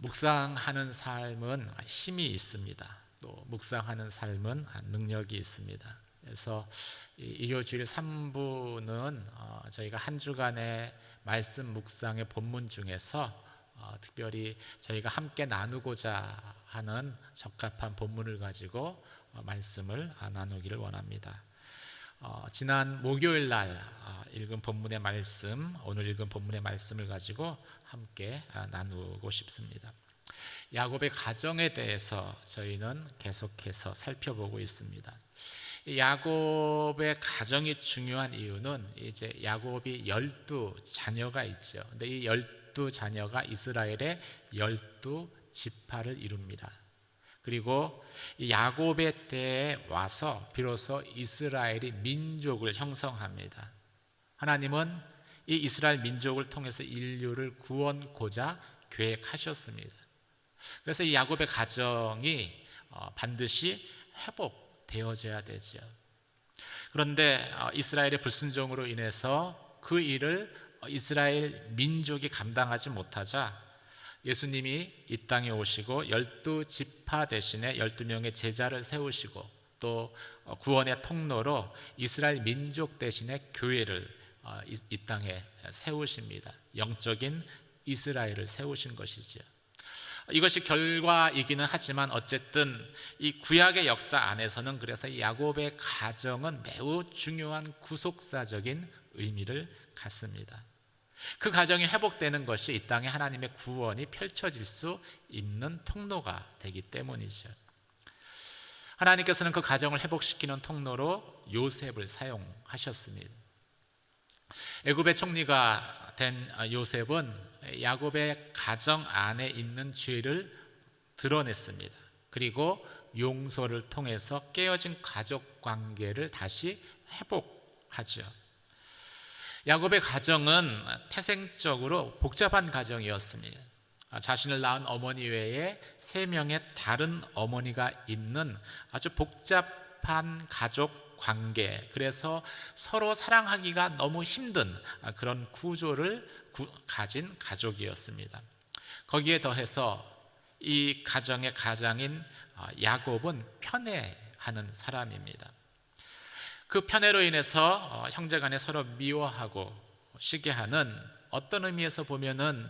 묵상하는 삶은 힘이 있습니다. 또 묵상하는 삶은 능력이 있습니다. 그래서 일요주일 3부는 저희가 한 주간의 말씀 묵상의 본문 중에서 특별히 저희가 함께 나누고자 하는 적합한 본문을 가지고 말씀을 나누기를 원합니다. 지난 목요일 날 읽은 본문의 말씀, 오늘 읽은 본문의 말씀을 가지고 함께 나누고 싶습니다. 야곱의 가정에 대해서 저희는 계속해서 살펴보고 있습니다. 야곱의 가정이 중요한 이유는 이제 야곱이 12자녀가 있죠. 근데 이 12자녀가 이스라엘의 12지파를 이룹니다. 그리고 야곱의 때에 와서 비로소 이스라엘이 민족을 형성합니다. 하나님은 이 이스라엘 민족을 통해서 인류를 구원고자 계획하셨습니다. 그래서 이 야곱의 가정이 반드시 회복되어져야 되죠. 그런데 이스라엘의 불순종으로 인해서 그 일을 이스라엘 민족이 감당하지 못하자 예수님이 이 땅에 오시고 12지파 대신에 12명의 제자를 세우시고 또 구원의 통로로 이스라엘 민족 대신에 교회를 이 땅에 세우십니다. 영적인 이스라엘을 세우신 것이죠. 이것이 결과이기는 하지만 어쨌든 이 구약의 역사 안에서는 그래서 이 야곱의 가정은 매우 중요한 구속사적인 의미를 갖습니다. 그 가정이 회복되는 것이 이 땅에 하나님의 구원이 펼쳐질 수 있는 통로가 되기 때문이죠. 하나님께서는 그 가정을 회복시키는 통로로 요셉을 사용하셨습니다. 애굽의 총리가 된 요셉은 야곱의 가정 안에 있는 죄를 드러냈습니다. 그리고 용서를 통해서 깨어진 가족 관계를 다시 회복하죠. 야곱의 가정은 태생적으로 복잡한 가정이었습니다. 자신을 낳은 어머니 외에 3명의 다른 어머니가 있는 아주 복잡한 가족 관계, 그래서 서로 사랑하기가 너무 힘든 그런 구조를 가진 가족이었습니다. 거기에 더해서 이 가정의 가장인 야곱은 편애하는 사람입니다. 그 편애로 인해서 형제간에 서로 미워하고 시기하는, 어떤 의미에서 보면은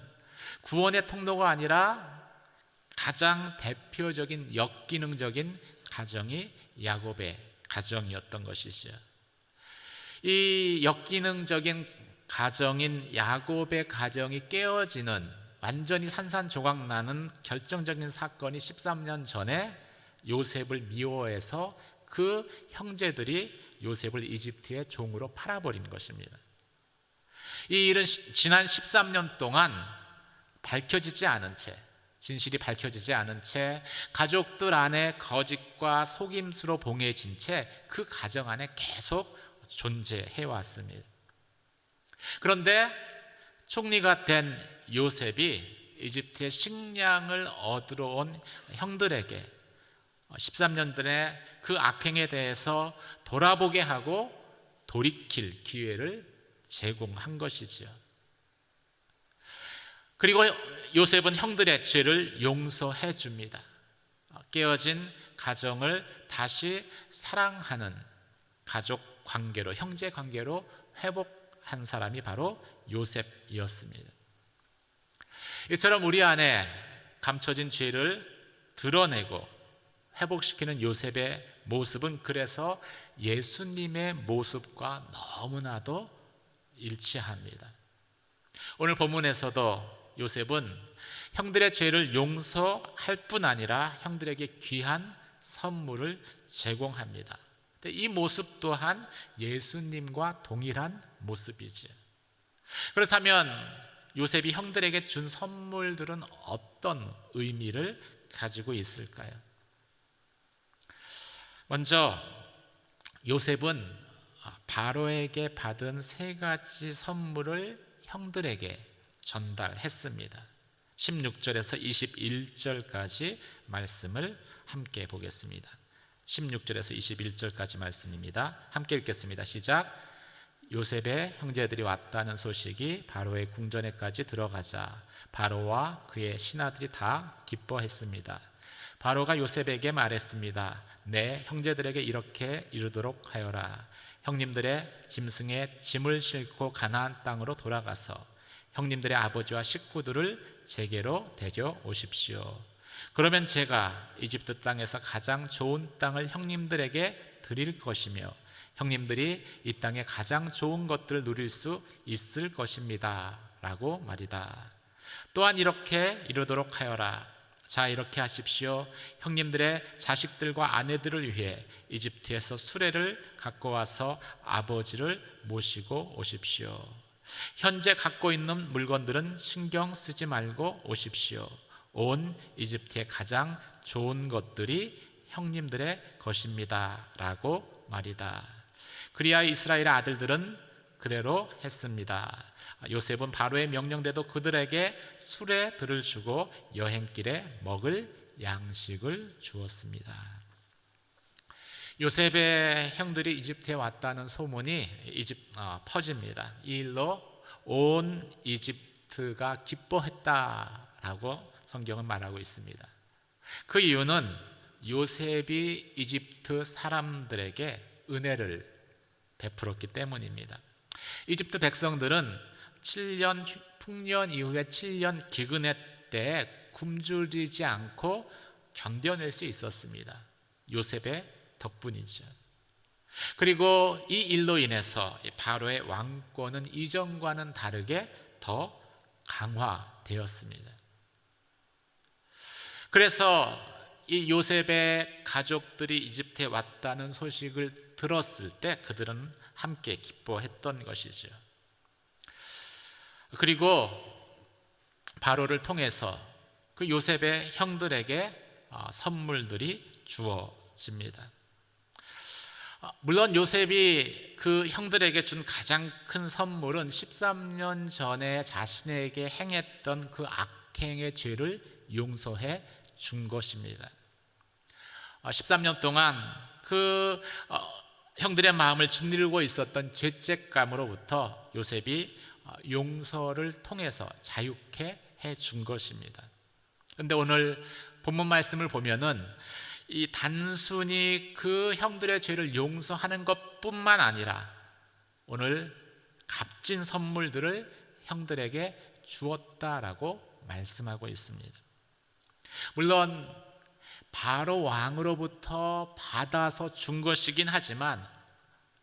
구원의 통로가 아니라 가장 대표적인 역기능적인 가정이 야곱의 가정이었던 것이죠. 이 역기능적인 가정인 야곱의 가정이 깨어지는, 완전히 산산조각 나는 결정적인 사건이 13년 전에 요셉을 미워해서 그 형제들이 요셉을 이집트의 종으로 팔아버린 것입니다. 이 일은 지난 13년 동안 밝혀지지 않은 채, 진실이 밝혀지지 않은 채 가족들 안에 거짓과 속임수로 봉해진 채 그 가정 안에 계속 존재해 왔습니다. 그런데 총리가 된 요셉이 이집트의 식량을 얻으러 온 형들에게 13년 전에 그 악행에 대해서 돌아보게 하고 돌이킬 기회를 제공한 것이죠. 그리고 요셉은 형들의 죄를 용서해 줍니다. 깨어진 가정을 다시 사랑하는 가족 관계로, 형제 관계로 회복한 사람이 바로 요셉이었습니다. 이처럼 우리 안에 감춰진 죄를 드러내고 회복시키는 요셉의 모습은 그래서 예수님의 모습과 너무나도 일치합니다. 오늘 본문에서도 요셉은 형들의 죄를 용서할 뿐 아니라 형들에게 귀한 선물을 제공합니다. 이 모습 또한 예수님과 동일한 모습이죠. 그렇다면 요셉이 형들에게 준 선물들은 어떤 의미를 가지고 있을까요? 먼저 요셉은 바로에게 받은 3가지 선물을 형들에게 전달했습니다. 16절에서 21절까지 말씀을 함께 보겠습니다. 16절에서 21절까지 말씀입니다. 함께 읽겠습니다. 시작. 요셉의 형제들이 왔다는 소식이 바로의 궁전에까지 들어가자 바로와 그의 신하들이 다 기뻐했습니다. 바로가 요셉에게 말했습니다. 내 형제들에게 이렇게 이르도록 하여라. 형님들의 짐승에 짐을 싣고 가나안 땅으로 돌아가서 형님들의 아버지와 식구들을 제게로 데려오십시오. 그러면 제가 이집트 땅에서 가장 좋은 땅을 형님들에게 드릴 것이며 형님들이 이 땅에 가장 좋은 것들을 누릴 수 있을 것입니다 라고 말이다. 또한 이렇게 이르도록 하여라. 자, 이렇게 하십시오. 형님들의 자식들과 아내들을 위해 이집트에서 수레를 갖고 와서 아버지를 모시고 오십시오. 현재 갖고 있는 물건들은 신경 쓰지 말고 오십시오. 온 이집트의 가장 좋은 것들이 형님들의 것입니다 라고 말이다. 그리하여 이스라엘의 아들들은 그대로 했습니다. 요셉은 바로의 명령대로 그들에게 수레들을 주고 여행길에 먹을 양식을 주었습니다. 요셉의 형들이 이집트에 왔다는 소문이 퍼집니다. 이 일로 온 이집트가 기뻐했다라고 성경은 말하고 있습니다. 그 이유는 요셉이 이집트 사람들에게 은혜를 베풀었기 때문입니다. 이집트 백성들은 7년 풍년 이후에 7년 기근의 때에 굶주리지 않고 견뎌낼 수 있었습니다. 요셉의 덕분이죠. 그리고 이 일로 인해서 바로의 왕권은 이전과는 다르게 더 강화되었습니다. 그래서 이 요셉의 가족들이 이집트에 왔다는 소식을 들었을 때 그들은 함께 기뻐했던 것이죠. 그리고 바로를 통해서 그 요셉의 형들에게 선물들이 주어집니다. 물론 요셉이 그 형들에게 준 가장 큰 선물은 13년 전에 자신에게 행했던 그 악행의 죄를 용서해 준 것입니다. 13년 동안 그 형들의 마음을 짓누르고 있었던 죄책감으로부터 요셉이 용서를 통해서 자유케 해준 것입니다. 그런데 오늘 본문 말씀을 보면은 이 단순히 그 형들의 죄를 용서하는 것뿐만 아니라 오늘 값진 선물들을 형들에게 주었다라고 말씀하고 있습니다. 물론 바로 왕으로부터 받아서 준 것이긴 하지만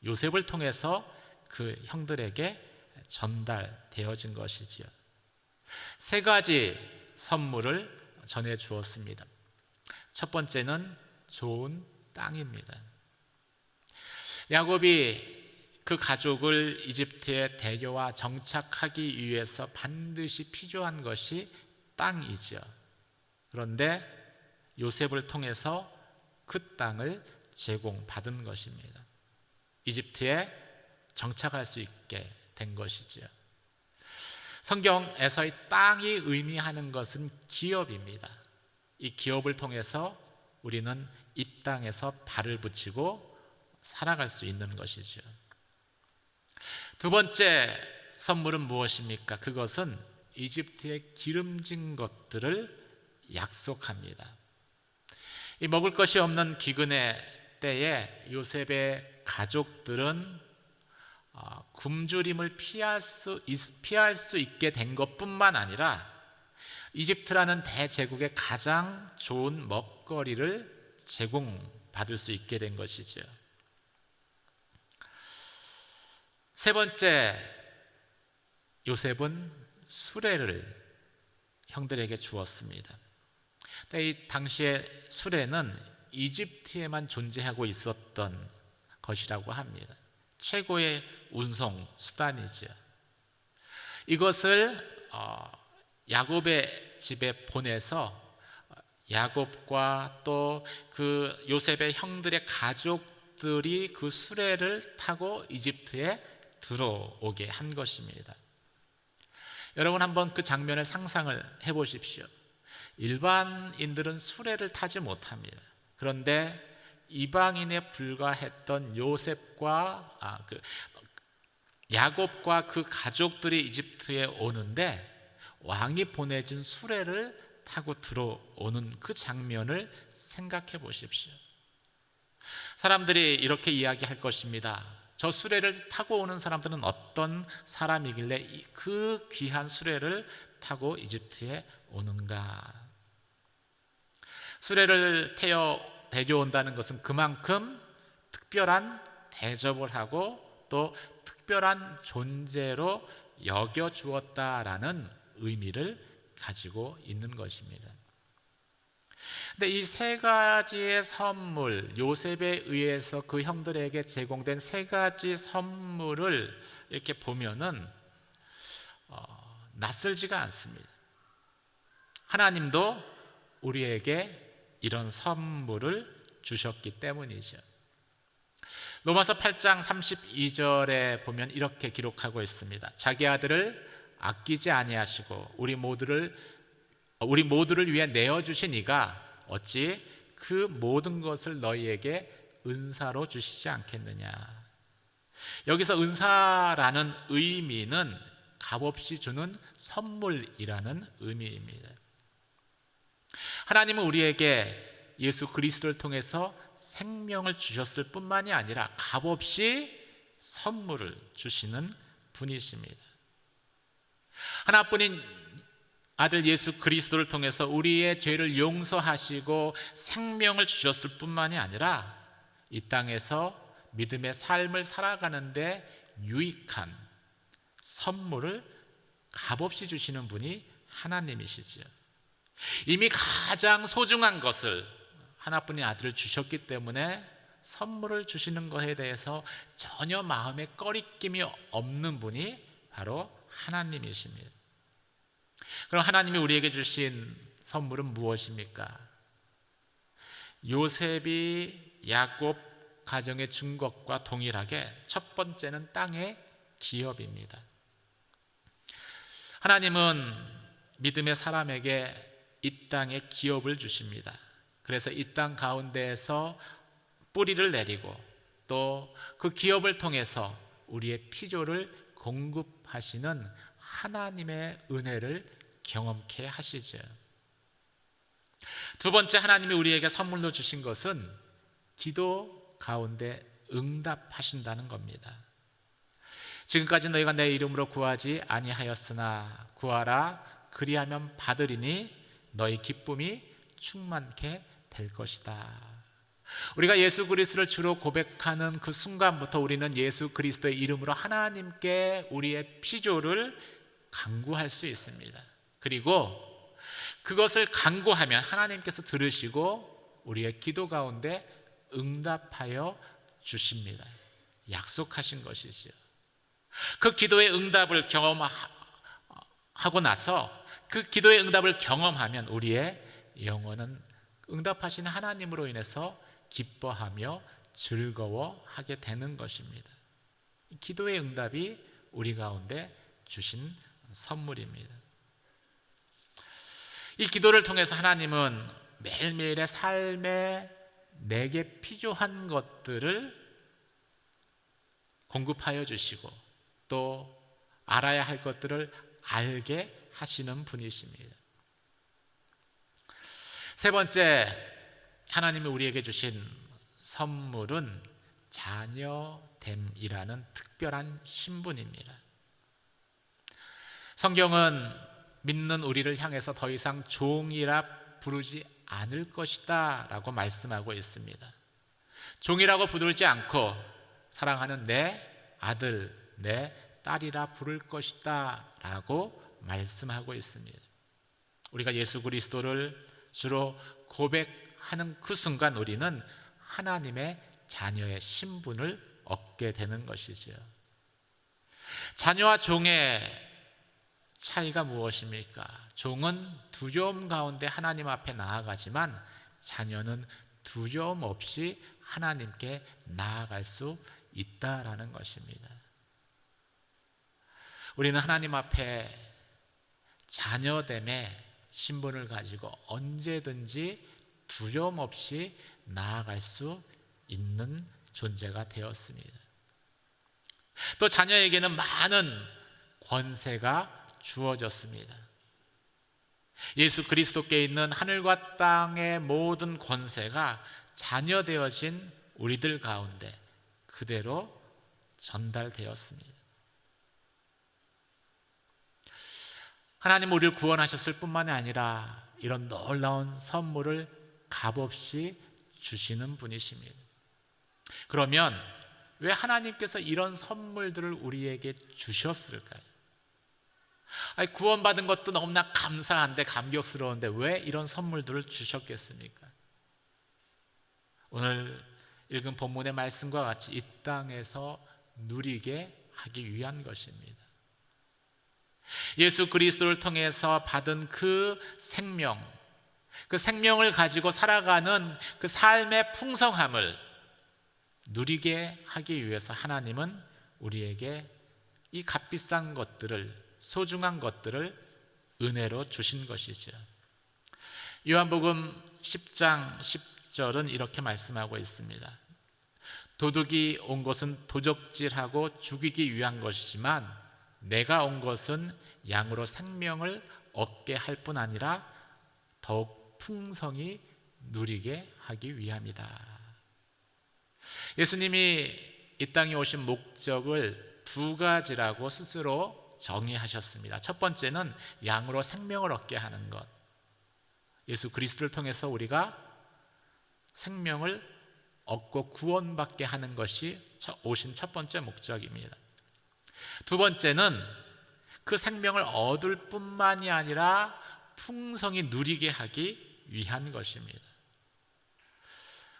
요셉을 통해서 그 형들에게 전달되어진 것이지요. 세 가지 선물을 전해 주었습니다. 첫 번째는 좋은 땅입니다. 야곱이 그 가족을 이집트에 데려와 정착하기 위해서 반드시 필요한 것이 땅이죠. 그런데 요셉을 통해서 그 땅을 제공받은 것입니다. 이집트에 정착할 수 있게 된 것이죠. 성경에서 이 땅이 의미하는 것은 기업입니다. 이 기업을 통해서 우리는 이 땅에서 발을 붙이고 살아갈 수 있는 것이죠. 두 번째 선물은 무엇입니까? 그것은 이집트의 기름진 것들을 약속합니다. 이 먹을 것이 없는 기근의 때에 요셉의 가족들은 굶주림을 피할 수 있게 된 것뿐만 아니라 이집트라는 대제국의 가장 좋은 먹거리를 제공받을 수 있게 된 것이죠. 세 번째, 요셉은 수레를 형들에게 주었습니다. 이 당시에 수레는 이집트에만 존재하고 있었던 것이라고 합니다. 최고의 운송 수단이죠. 이것을 야곱의 집에 보내서 야곱과 또 그 요셉의 형들의 가족들이 그 수레를 타고 이집트에 들어오게 한 것입니다. 여러분 한번 그 장면을 상상을 해보십시오. 일반인들은 수레를 타지 못합니다. 그런데 이방인에 불과했던 요셉과 야곱과 그 가족들이 이집트에 오는데 왕이 보내준 수레를 타고 들어오는 그 장면을 생각해 보십시오. 사람들이 이렇게 이야기할 것입니다. 저 수레를 타고 오는 사람들은 어떤 사람이길래 그 귀한 수레를 타고 이집트에 오는가? 수레를 태워 데려온다는 것은 그만큼 특별한 대접을 하고 또 특별한 존재로 여겨주었다라는 의미를 가지고 있는 것입니다. 근데 이 세 가지의 선물, 요셉에 의해서 그 형들에게 제공된 세 가지 선물을 이렇게 보면은 낯설지가 않습니다. 하나님도 우리에게 이런 선물을 주셨기 때문이죠. 로마서 8장 32절에 보면 이렇게 기록하고 있습니다. 자기 아들을 아끼지 아니하시고 우리 모두를 위해 내어주신 이가 어찌 그 모든 것을 너희에게 은사로 주시지 않겠느냐. 여기서 은사라는 의미는 값없이 주는 선물이라는 의미입니다. 하나님은 우리에게 예수 그리스도를 통해서 생명을 주셨을 뿐만이 아니라 값없이 선물을 주시는 분이십니다. 하나뿐인 아들 예수 그리스도를 통해서 우리의 죄를 용서하시고 생명을 주셨을 뿐만이 아니라 이 땅에서 믿음의 삶을 살아가는데 유익한 선물을 값없이 주시는 분이 하나님이시죠. 이미 가장 소중한 것을 하나뿐인 아들을 주셨기 때문에 선물을 주시는 것에 대해서 전혀 마음에 꺼리낌이 없는 분이 바로 하나님이십니다. 그럼 하나님이 우리에게 주신 선물은 무엇입니까? 요셉이 야곱 가정에 준 것과 동일하게 첫 번째는 땅의 기업입니다. 하나님은 믿음의 사람에게 이 땅에 기업을 주십니다. 그래서 이 땅 가운데에서 뿌리를 내리고 또 그 기업을 통해서 우리의 필요를 공급하시는 하나님의 은혜를 경험케 하시죠. 두 번째 하나님이 우리에게 선물로 주신 것은 기도 가운데 응답하신다는 겁니다. 지금까지 너희가 내 이름으로 구하지 아니하였으나 구하라 그리하면 받으리니 너희 기쁨이 충만케 될 것이다. 우리가 예수 그리스도를 주로 고백하는 그 순간부터 우리는 예수 그리스도의 이름으로 하나님께 우리의 필요를 간구할 수 있습니다. 그리고 그것을 간구하면 하나님께서 들으시고 우리의 기도 가운데 응답하여 주십니다. 약속하신 것이지요. 그 기도의 응답을 경험하고 나서 그 기도의 응답을 경험하면 우리의 영혼은 응답하신 하나님으로 인해서 기뻐하며 즐거워하게 되는 것입니다. 기도의 응답이 우리 가운데 주신 선물입니다. 이 기도를 통해서 하나님은 매일매일의 삶에 내게 필요한 것들을 공급하여 주시고 또 알아야 할 것들을 알게 하시는 분이십니다. 세 번째 하나님이 우리에게 주신 선물은 자녀됨이라는 특별한 신분입니다. 성경은 믿는 우리를 향해서 더 이상 종이라 부르지 않을 것이다 라고 말씀하고 있습니다. 종이라고 부르지 않고 사랑하는 내 아들, 내 딸이라 부를 것이다 라고 말씀하고 있습니다. 우리가 예수 그리스도를 주로 고백하는 그 순간 우리는 하나님의 자녀의 신분을 얻게 되는 것이죠. 자녀와 종의 차이가 무엇입니까? 종은 두려움 가운데 하나님 앞에 나아가지만 자녀는 두려움 없이 하나님께 나아갈 수 있다라는 것입니다. 우리는 하나님 앞에 자녀됨의 신분을 가지고 언제든지 두려움 없이 나아갈 수 있는 존재가 되었습니다. 또 자녀에게는 많은 권세가 주어졌습니다. 예수 그리스도께 있는 하늘과 땅의 모든 권세가 자녀 되어진 우리들 가운데 그대로 전달되었습니다. 하나님 우리를 구원하셨을 뿐만이 아니라 이런 놀라운 선물을 값없이 주시는 분이십니다. 그러면 왜 하나님께서 이런 선물들을 우리에게 주셨을까요? 아니, 구원받은 것도 너무나 감사한데 감격스러운데 왜 이런 선물들을 주셨겠습니까? 오늘 읽은 본문의 말씀과 같이 이 땅에서 누리게 하기 위한 것입니다. 예수 그리스도를 통해서 받은 그 생명을 가지고 살아가는 그 삶의 풍성함을 누리게 하기 위해서 하나님은 우리에게 이 값비싼 것들을, 소중한 것들을 은혜로 주신 것이죠. 요한복음 10장 10절은 이렇게 말씀하고 있습니다. 도둑이 온 것은 도적질하고 죽이기 위한 것이지만 내가 온 것은 양으로 생명을 얻게 할 뿐 아니라 더욱 풍성히 누리게 하기 위함이다. 예수님이 이 땅에 오신 목적을 두 가지라고 스스로 정의하셨습니다. 첫 번째는 양으로 생명을 얻게 하는 것. 예수 그리스도를 통해서 우리가 생명을 얻고 구원받게 하는 것이 오신 첫 번째 목적입니다. 두 번째는 그 생명을 얻을 뿐만이 아니라 풍성히 누리게 하기 위한 것입니다.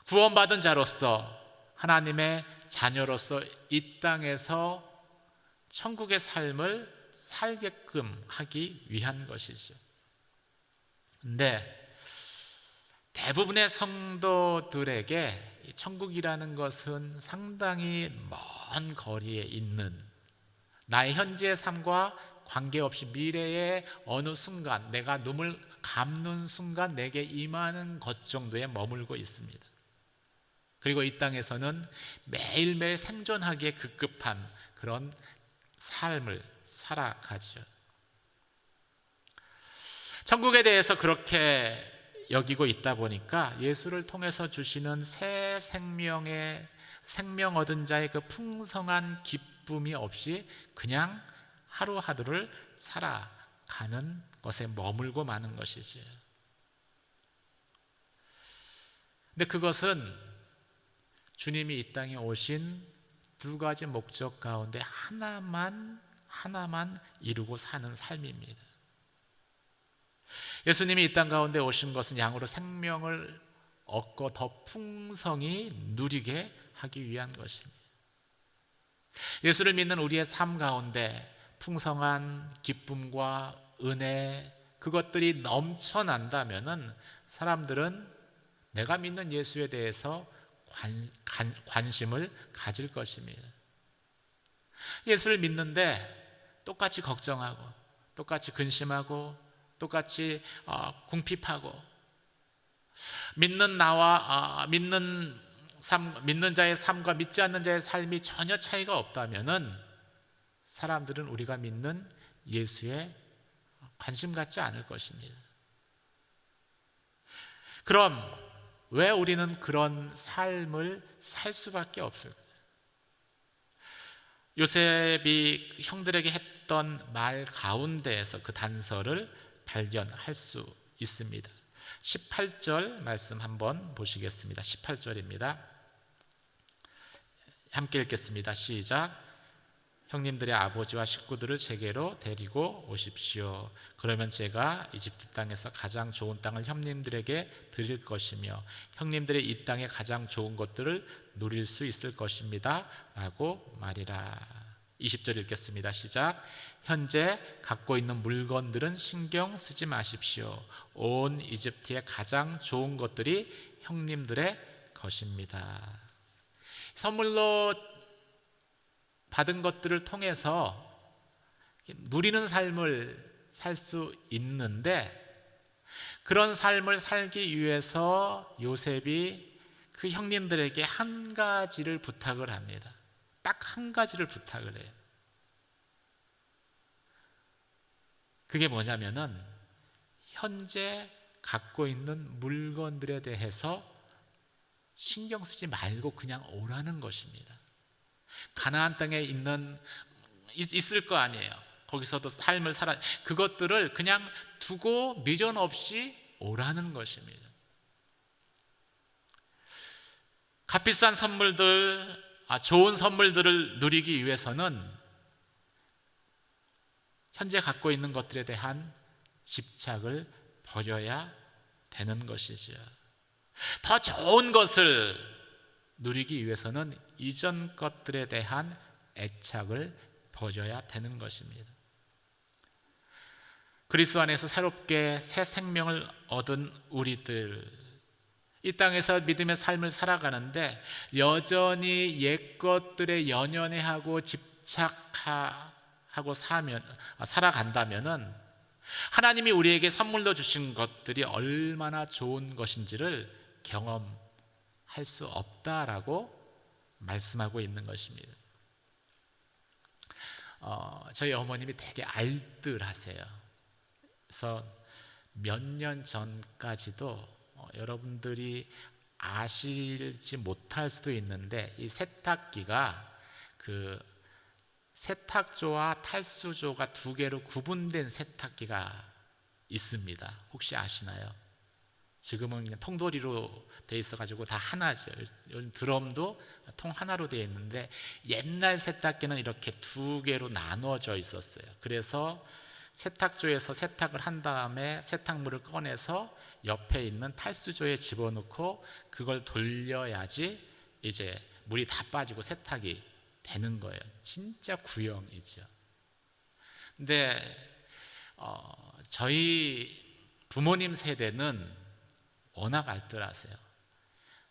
구원받은 자로서 하나님의 자녀로서 이 땅에서 천국의 삶을 살게끔 하기 위한 것이죠. 근데 대부분의 성도들에게 이 천국이라는 것은 상당히 먼 거리에 있는, 나의 현재의 삶과 관계없이 미래의 어느 순간, 내가 눈을 감는 순간 내게 임하는 것 정도에 머물고 있습니다. 그리고 이 땅에서는 매일매일 생존하기에 급급한 그런 삶을 살아가죠. 천국에 대해서 그렇게 여기고 있다 보니까 예수를 통해서 주시는 새 생명 얻은 자의 그 풍성한 기쁨이 없이 그냥 하루하루를 살아가는 것에 머물고 마는 것이지. 근데 그것은 주님이 이 땅에 오신 두 가지 목적 가운데 하나만 이루고 사는 삶입니다. 예수님이 이 땅 가운데 오신 것은 양으로 생명을 얻고 더 풍성히 누리게 하기 위한 것입니다. 예수를 믿는 우리의 삶 가운데 풍성한 기쁨과 은혜, 그것들이 넘쳐난다면은 사람들은 내가 믿는 예수에 대해서 관심을 가질 것입니다. 예수를 믿는데 똑같이 걱정하고 똑같이 근심하고 똑같이 궁핍하고 믿는 자의 삶과 믿지 않는 자의 삶이 전혀 차이가 없다면은 사람들은 우리가 믿는 예수에 관심 갖지 않을 것입니다. 그럼 왜 우리는 그런 삶을 살 수밖에 없을까요? 요셉이 형들에게 했던 말 가운데에서 그 단서를 발견할 수 있습니다. 18절 말씀 한번 보시겠습니다. 18절입니다. 함께 읽겠습니다. 시작. 형님들의 아버지와 식구들을 제게로 데리고 오십시오. 그러면 제가 이집트 땅에서 가장 좋은 땅을 형님들에게 드릴 것이며 형님들의 이 땅의 가장 좋은 것들을 누릴 수 있을 것입니다 라고 말이라. 20절 읽겠습니다. 시작. 현재 갖고 있는 물건들은 신경 쓰지 마십시오. 온 이집트의 가장 좋은 것들이 형님들의 것입니다. 선물로 받은 것들을 통해서 누리는 삶을 살 수 있는데, 그런 삶을 살기 위해서 요셉이 그 형님들에게 한 가지를 부탁을 합니다. 딱 한 가지를 부탁을 해요. 그게 뭐냐면은 현재 갖고 있는 물건들에 대해서 신경 쓰지 말고 그냥 오라는 것입니다. 가나안 땅에 있을 거 아니에요. 거기서도 삶을 살아, 그것들을 그냥 두고 미련 없이 오라는 것입니다. 값비싼 선물들, 좋은 선물들을 누리기 위해서는 현재 갖고 있는 것들에 대한 집착을 버려야 되는 것이지요. 더 좋은 것을 누리기 위해서는 이전 것들에 대한 애착을 버려야 되는 것입니다. 그리스도 안에서 새롭게 새 생명을 얻은 우리들, 이 땅에서 믿음의 삶을 살아가는데 여전히 옛 것들에 연연해하고 집착하고 살아간다면은 하나님이 우리에게 선물로 주신 것들이 얼마나 좋은 것인지를 경험할 수 없다라고 말씀하고 있는 것입니다. 저희 어머님이 되게 알뜰하세요. 그래서 몇 년 전까지도 여러분들이 아실지 못할 수도 있는데 이 세탁기가 그 세탁조와 탈수조가 두 개로 구분된 세탁기가 있습니다. 혹시 아시나요? 지금은 그냥 통돌이로 돼 있어가지고 다 하나죠. 요즘 드럼도 통 하나로 되어 있는데 옛날 세탁기는 이렇게 두 개로 나눠져 있었어요. 그래서 세탁조에서 세탁을 한 다음에 세탁물을 꺼내서 옆에 있는 탈수조에 집어넣고 그걸 돌려야지 이제 물이 다 빠지고 세탁이 되는 거예요. 진짜 구형이죠. 근데 저희 부모님 세대는 워낙 알뜰하세요.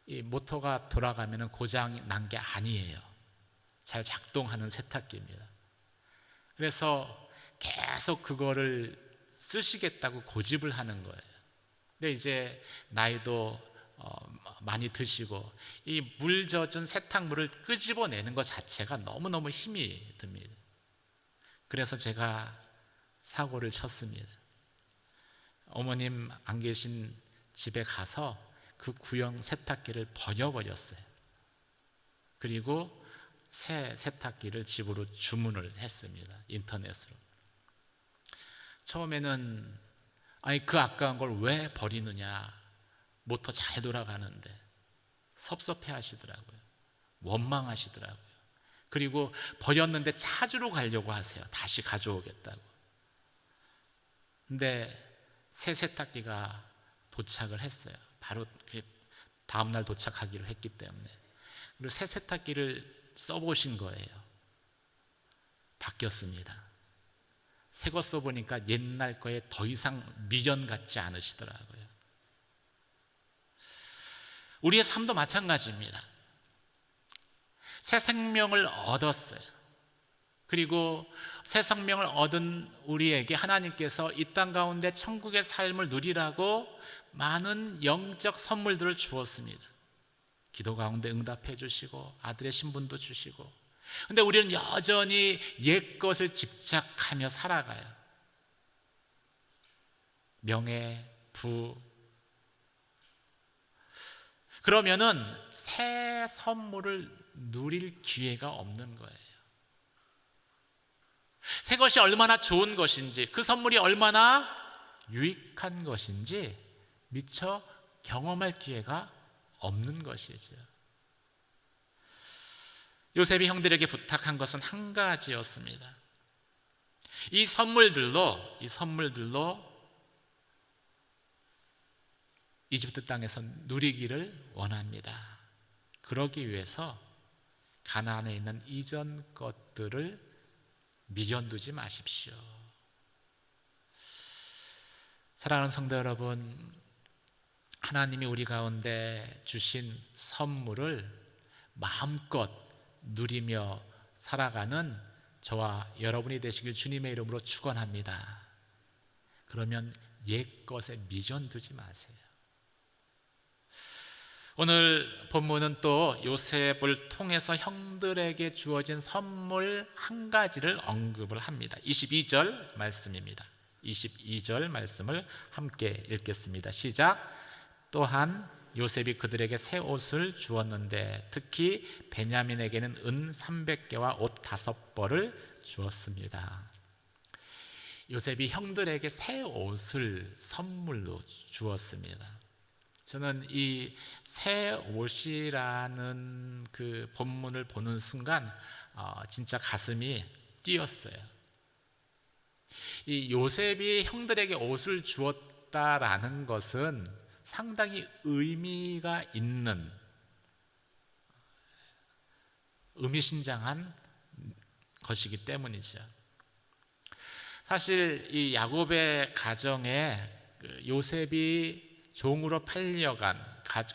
이 모터가 돌아가면 고장 난 게 아니에요. 잘 작동하는 세탁기입니다. 그래서 계속 그거를 쓰시겠다고 고집을 하는 거예요. 근데 이제 나이도 많이 드시고 이 물 젖은 세탁물을 끄집어내는 것 자체가 너무너무 힘이 듭니다. 그래서 제가 사고를 쳤습니다. 어머님 안 계신 집에 가서 그 구형 세탁기를 버려버렸어요. 그리고 새 세탁기를 집으로 주문을 했습니다. 인터넷으로. 처음에는 그 아까운 걸 왜 버리느냐, 모터 잘 돌아가는데 섭섭해 하시더라고요. 원망하시더라고요. 그리고 버렸는데 찾으러 가려고 하세요. 다시 가져오겠다고. 근데 새 세탁기가 도착을 했어요. 바로 다음날 도착하기로 했기 때문에. 그리고 새 세탁기를 써보신 거예요. 바뀌었습니다. 새 거 써보니까 옛날 거에 더 이상 미련 같지 않으시더라고요. 우리의 삶도 마찬가지입니다. 새 생명을 얻었어요. 그리고 새 생명을 얻은 우리에게 하나님께서 이 땅 가운데 천국의 삶을 누리라고 많은 영적 선물들을 주었습니다. 기도 가운데 응답해 주시고 아들의 신분도 주시고. 근데 우리는 여전히 옛 것을 집착하며 살아가요. 명예, 부. 그러면은 새 선물을 누릴 기회가 없는 거예요. 새 것이 얼마나 좋은 것인지, 그 선물이 얼마나 유익한 것인지 미처 경험할 기회가 없는 것이죠. 요셉이 형들에게 부탁한 것은 한 가지였습니다. 이 선물들로 이집트 땅에서 누리기를 원합니다. 그러기 위해서 가나안에 있는 이전 것들을 미련 두지 마십시오. 사랑하는 성도 여러분, 하나님이 우리 가운데 주신 선물을 마음껏 누리며 살아가는 저와 여러분이 되시길 주님의 이름으로 축원합니다. 그러면 옛 것에 미련 두지 마세요. 오늘 본문은 또 요셉을 통해서 형들에게 주어진 선물 한 가지를 언급을 합니다. 22절 말씀입니다. 22절 말씀을 함께 읽겠습니다. 시작. 또한 요셉이 그들에게 새 옷을 주었는데 특히 베냐민에게는 은 300개와 옷 5벌을 주었습니다. 요셉이 형들에게 새 옷을 선물로 주었습니다. 저는 이 새 옷이라는 그 본문을 보는 순간 진짜 가슴이 뛰었어요. 이 요셉이 형들에게 옷을 주었다라는 것은 상당히 의미가 있는, 의미심장한 것이기 때문이죠. 사실 이 야곱의 가정에 요셉이 종으로 팔려간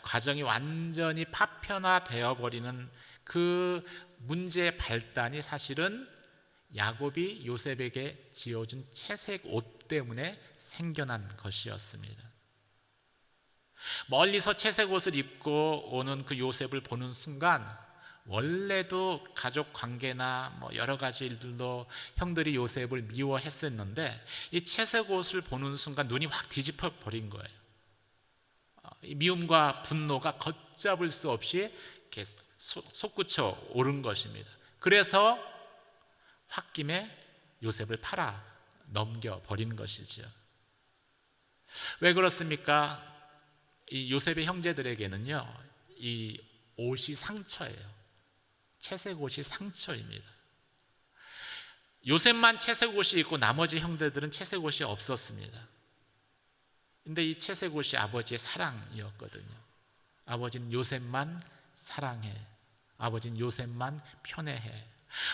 가정이 완전히 파편화되어 버리는 그 문제의 발단이 사실은 야곱이 요셉에게 지어준 채색 옷 때문에 생겨난 것이었습니다. 멀리서 채색 옷을 입고 오는 그 요셉을 보는 순간 원래도 가족 관계나 여러 가지 일들로 형들이 요셉을 미워했었는데 이 채색 옷을 보는 순간 눈이 확 뒤집어 버린 거예요. 미움과 분노가 걷잡을 수 없이 이렇게 솟구쳐 오른 것입니다. 그래서 홧김에 요셉을 팔아 넘겨버린 것이죠. 왜 그렇습니까? 이 요셉의 형제들에게는요, 이 옷이 상처예요. 채색 옷이 상처입니다. 요셉만 채색 옷이 있고 나머지 형제들은 채색 옷이 없었습니다. 근데 이 채색 옷이 아버지의 사랑이었거든요. 아버지는 요셉만 사랑해. 아버지는 요셉만 편애해.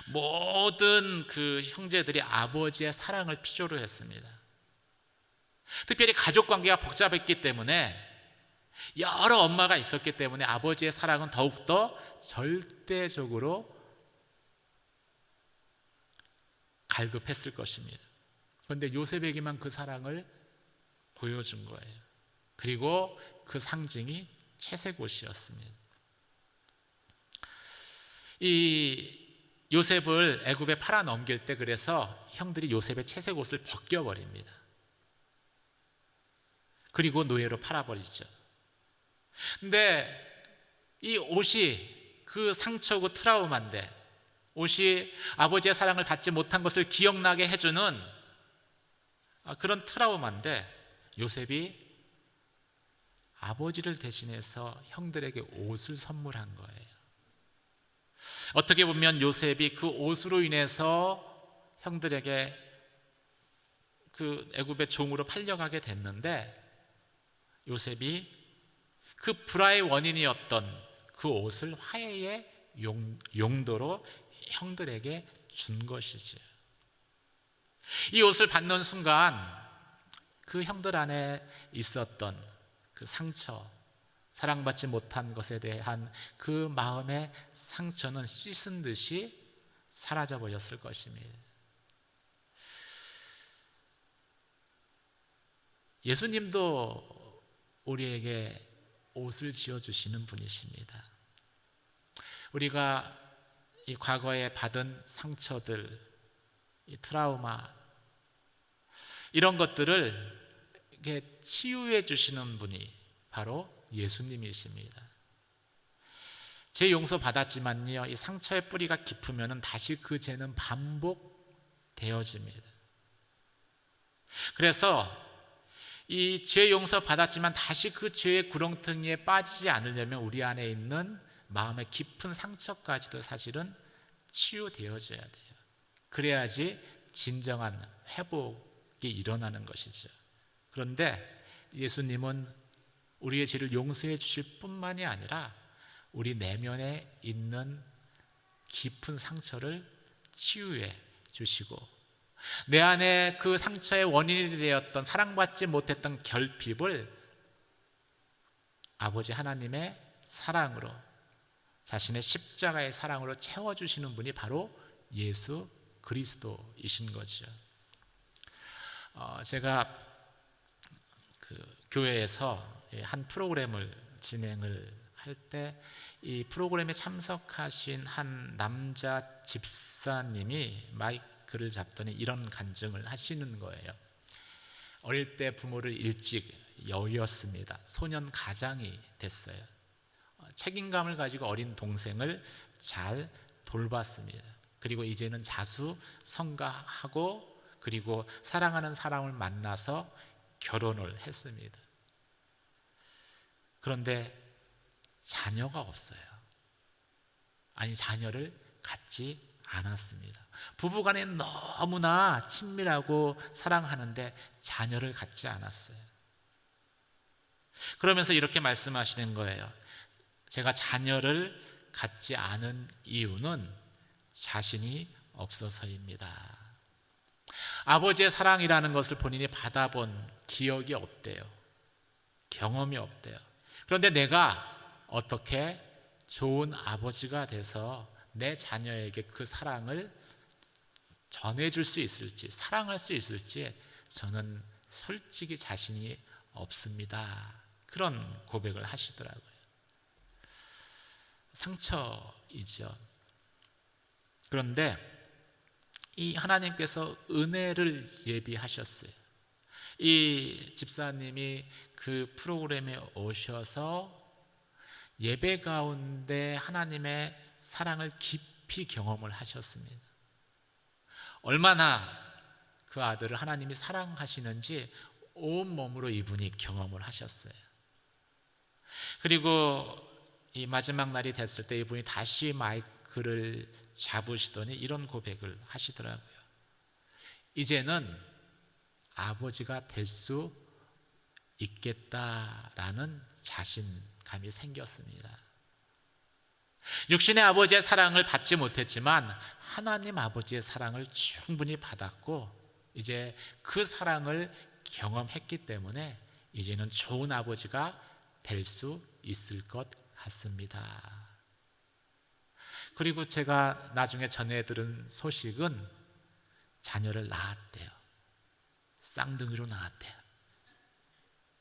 모든 그 형제들이 아버지의 사랑을 필요로 했습니다. 특별히 가족 관계가 복잡했기 때문에, 여러 엄마가 있었기 때문에 아버지의 사랑은 더욱더 절대적으로 갈급했을 것입니다. 그런데 요셉에게만 그 사랑을 보여준 거예요. 그리고 그 상징이 채색 옷이었습니다. 이 요셉을 애굽에 팔아 넘길 때 그래서 형들이 요셉의 채색 옷을 벗겨버립니다. 그리고 노예로 팔아버리죠. 근데 이 옷이 그 상처고 트라우마인데, 옷이 아버지의 사랑을 받지 못한 것을 기억나게 해주는 그런 트라우마인데, 요셉이 아버지를 대신해서 형들에게 옷을 선물한 거예요. 어떻게 보면 요셉이 그 옷으로 인해서 형들에게 그 애굽의 종으로 팔려가게 됐는데, 요셉이 그 불화의 원인이었던 그 옷을 화해의 용도로 형들에게 준 것이지. 이 옷을 받는 순간 그 형들 안에 있었던 그 상처, 사랑받지 못한 것에 대한 그 마음의 상처는 씻은 듯이 사라져 버렸을 것입니다. 예수님도 우리에게 옷을 지어주시는 분이십니다. 우리가 이 과거에 받은 상처들, 이 트라우마, 이런 것들을 이렇게 치유해 주시는 분이 바로 예수님이십니다. 죄 용서 받았지만요, 이 상처의 뿌리가 깊으면 다시 그 죄는 반복되어집니다. 그래서 이 죄 용서 받았지만 다시 그 죄의 구렁텅이에 빠지지 않으려면 우리 안에 있는 마음의 깊은 상처까지도 사실은 치유되어져야 돼요. 그래야지 진정한 회복이 일어나는 것이죠. 그런데 예수님은 우리의 죄를 용서해 주실 뿐만이 아니라 우리 내면에 있는 깊은 상처를 치유해 주시고, 내 안에 그 상처의 원인이 되었던 사랑받지 못했던 결핍을 아버지 하나님의 사랑으로, 자신의 십자가의 사랑으로 채워주시는 분이 바로 예수 그리스도이신 거죠. 제가 그 교회에서 한 프로그램을 진행을 할 때 이 프로그램에 참석하신 한 남자 집사님이 마이크를 잡더니 이런 간증을 하시는 거예요. 어릴 때 부모를 일찍 여의었습니다. 소년 가장이 됐어요. 책임감을 가지고 어린 동생을 잘 돌봤습니다. 그리고 이제는 자수성가하고 그리고 사랑하는 사람을 만나서 결혼을 했습니다. 그런데 자녀가 없어요. 아니, 자녀를 갖지 않았습니다. 부부간에 너무나 친밀하고 사랑하는데 자녀를 갖지 않았어요. 그러면서 이렇게 말씀하시는 거예요. 제가 자녀를 갖지 않은 이유는 자신이 없어서입니다. 아버지의 사랑이라는 것을 본인이 받아본 기억이 없대요. 경험이 없대요. 그런데 내가 어떻게 좋은 아버지가 돼서 내 자녀에게 그 사랑을 전해줄 수 있을지, 사랑할 수 있을지 저는 솔직히 자신이 없습니다. 그런 고백을 하시더라고요. 상처이죠. 그런데 이 하나님께서 은혜를 예비하셨어요. 이 집사님이 그 프로그램에 오셔서 예배 가운데 하나님의 사랑을 깊이 경험을 하셨습니다. 얼마나 그 아들을 하나님이 사랑하시는지 온몸으로 이분이 경험을 하셨어요. 그리고 이 마지막 날이 됐을 때 이분이 다시 마이크를 잡으시더니 이런 고백을 하시더라고요. 이제는 아버지가 될 수 있겠다라는 자신감이 생겼습니다. 육신의 아버지의 사랑을 받지 못했지만 하나님 아버지의 사랑을 충분히 받았고 이제 그 사랑을 경험했기 때문에 이제는 좋은 아버지가 될 수 있을 것 같습니다. 그리고 제가 나중에 전해 들은 소식은 자녀를 낳았대요. 쌍둥이로 낳았대요.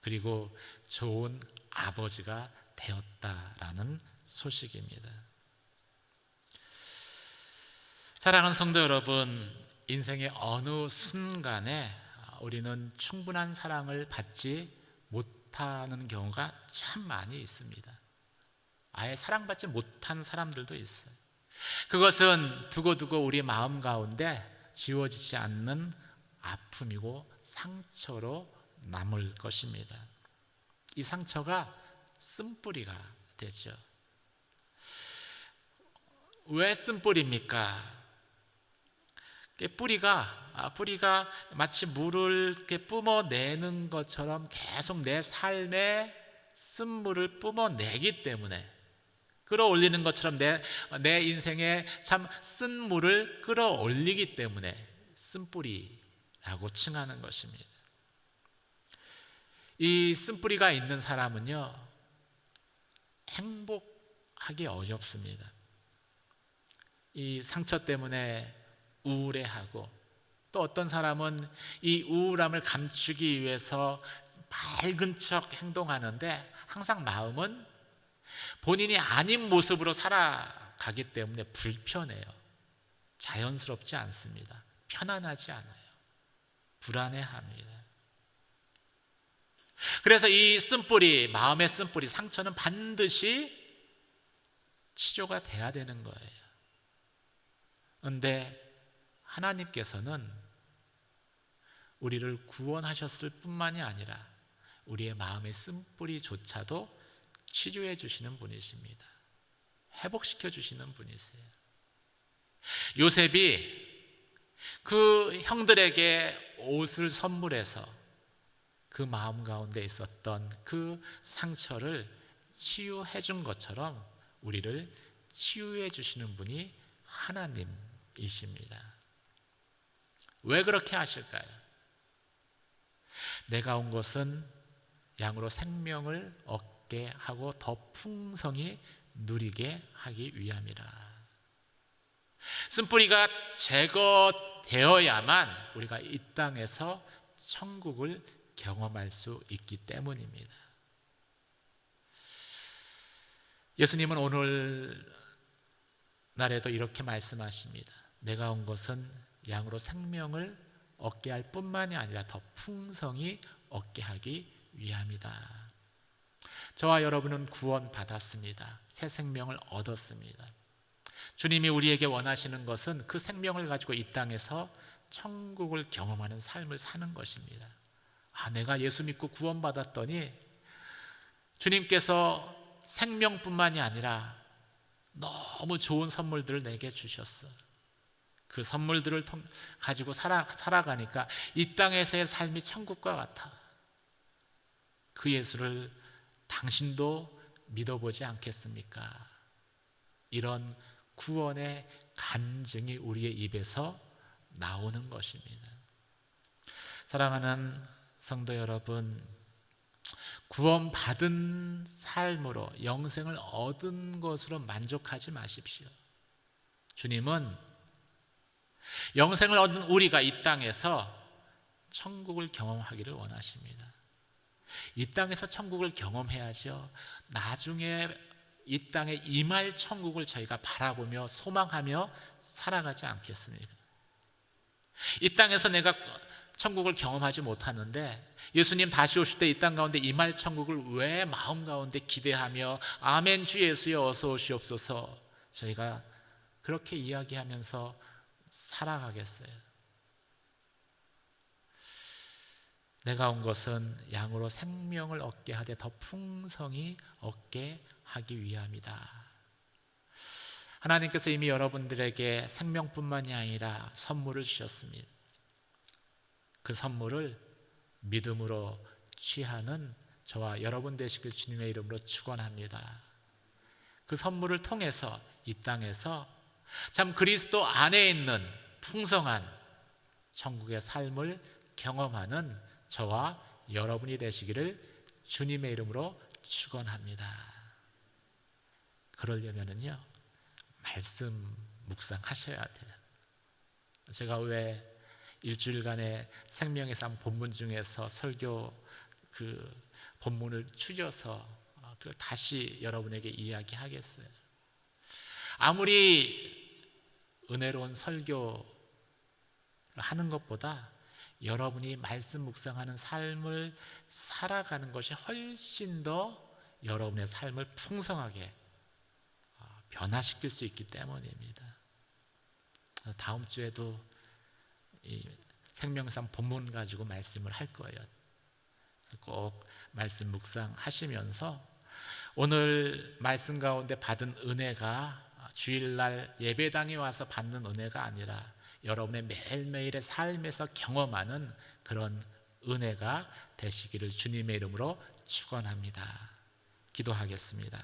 그리고 좋은 아버지가 되었다라는 소식입니다. 사랑하는 성도 여러분, 인생의 어느 순간에 우리는 충분한 사랑을 받지 못하는 경우가 참 많이 있습니다. 아예 사랑받지 못한 사람들도 있어요. 그것은 두고두고 우리 마음 가운데 지워지지 않는 아픔이고 상처로 남을 것입니다. 이 상처가 쓴뿌리가 되죠. 왜 쓴뿌리입니까? 뿌리가 마치 물을 이렇게 뿜어내는 것처럼 계속 내 삶에 쓴물을 뿜어내기 때문에, 끌어올리는 것처럼 내 인생에 참 쓴물을 끌어올리기 때문에 쓴뿌리라고 칭하는 것입니다. 이 쓴뿌리가 있는 사람은요, 행복하기 어렵습니다. 이 상처 때문에 우울해하고, 또 어떤 사람은 이 우울함을 감추기 위해서 밝은 척 행동하는데 항상 마음은 본인이 아닌 모습으로 살아가기 때문에 불편해요. 자연스럽지 않습니다. 편안하지 않아요. 불안해합니다. 그래서 이 쓴뿌리, 마음의 쓴뿌리, 상처는 반드시 치료가 돼야 되는 거예요. 그런데 하나님께서는 우리를 구원하셨을 뿐만이 아니라 우리의 마음의 쓴뿌리조차도 치료해 주시는 분이십니다. 회복시켜 주시는 분이세요. 요셉이 그 형들에게 옷을 선물해서 그 마음 가운데 있었던 그 상처를 치유해 준 것처럼 우리를 치유해 주시는 분이 하나님이십니다. 왜 그렇게 하실까요? 내가 온 것은 양으로 생명을 얻게 하고 더 풍성히 누리게 하기 위함이라. 쓴뿌리가 제거되어야만 우리가 이 땅에서 천국을 경험할 수 있기 때문입니다. 예수님은 오늘 날에도 이렇게 말씀하십니다. 내가 온 것은 양으로 생명을 얻게 할 뿐만이 아니라 더 풍성히 얻게 하기 위함이다. 저와 여러분은 구원받았습니다. 새 생명을 얻었습니다. 주님이 우리에게 원하시는 것은 그 생명을 가지고 이 땅에서 천국을 경험하는 삶을 사는 것입니다. 내가 예수 믿고 구원받았더니 주님께서 생명뿐만이 아니라 너무 좋은 선물들을 내게 주셨어. 그 선물들을 가지고 살아가니까 이 땅에서의 삶이 천국과 같아. 그 예수를 당신도 믿어보지 않겠습니까? 이런 구원의 간증이 우리의 입에서 나오는 것입니다. 사랑하는 성도 여러분, 구원받은 삶으로 영생을 얻은 것으로 만족하지 마십시오. 주님은 영생을 얻은 우리가 이 땅에서 천국을 경험하기를 원하십니다. 이 땅에서 천국을 경험해야죠. 나중에 이 땅에 임할 천국을 저희가 바라보며 소망하며 살아가지 않겠습니까? 이 땅에서 내가 천국을 경험하지 못하는데 예수님 다시 오실 때 이 땅 가운데 임할 천국을 왜 마음 가운데 기대하며 아멘 주 예수여 어서 오시옵소서 저희가 그렇게 이야기하면서 살아가겠어요? 내가 온 것은 양으로 생명을 얻게 하되 더 풍성히 얻게 하기 위함이다. 하나님께서 이미 여러분들에게 생명뿐만이 아니라 선물을 주셨습니다. 그 선물을 믿음으로 취하는 저와 여러분 되시길 주님의 이름으로 축원합니다. 그 선물을 통해서 이 땅에서 참 그리스도 안에 있는 풍성한 천국의 삶을 경험하는 저와 여러분이 되시기를 주님의 이름으로 축원합니다. 그러려면요 말씀 묵상하셔야 돼요. 제가 왜 일주일간의 생명의 삶 본문 중에서 설교 그 본문을 추려서 다시 여러분에게 이야기하겠어요. 아무리 은혜로운 설교를 하는 것보다 여러분이 말씀 묵상하는 삶을 살아가는 것이 훨씬 더 여러분의 삶을 풍성하게 변화시킬 수 있기 때문입니다. 다음 주에도 이 생명상 본문 가지고 말씀을 할 거예요. 꼭 말씀 묵상하시면서 오늘 말씀 가운데 받은 은혜가 주일날 예배당에 와서 받는 은혜가 아니라 여러분의 매일매일의 삶에서 경험하는 그런 은혜가 되시기를 주님의 이름으로 축원합니다. 기도하겠습니다.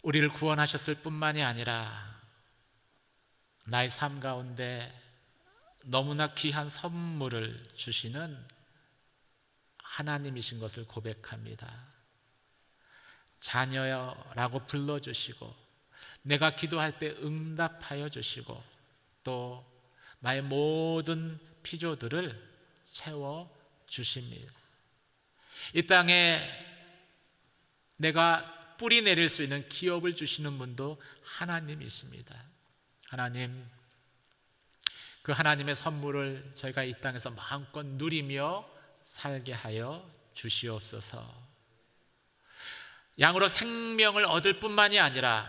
우리를 구원하셨을 뿐만이 아니라 나의 삶 가운데 너무나 귀한 선물을 주시는 하나님이신 것을 고백합니다. 자녀라고 불러주시고 내가 기도할 때 응답하여 주시고 또 나의 모든 필요들을 채워주십니다. 이 땅에 내가 뿌리 내릴 수 있는 기업을 주시는 분도 하나님이십니다. 하나님, 그 하나님의 선물을 저희가 이 땅에서 마음껏 누리며 살게 하여 주시옵소서. 양으로 생명을 얻을 뿐만이 아니라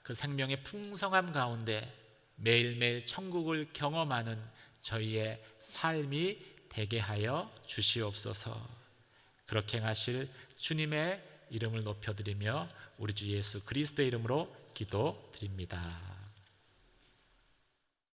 그 생명의 풍성함 가운데 매일매일 천국을 경험하는 저희의 삶이 되게 하여 주시옵소서. 그렇게 하실 주님의 이름을 높여드리며 우리 주 예수 그리스도의 이름으로 기도드립니다.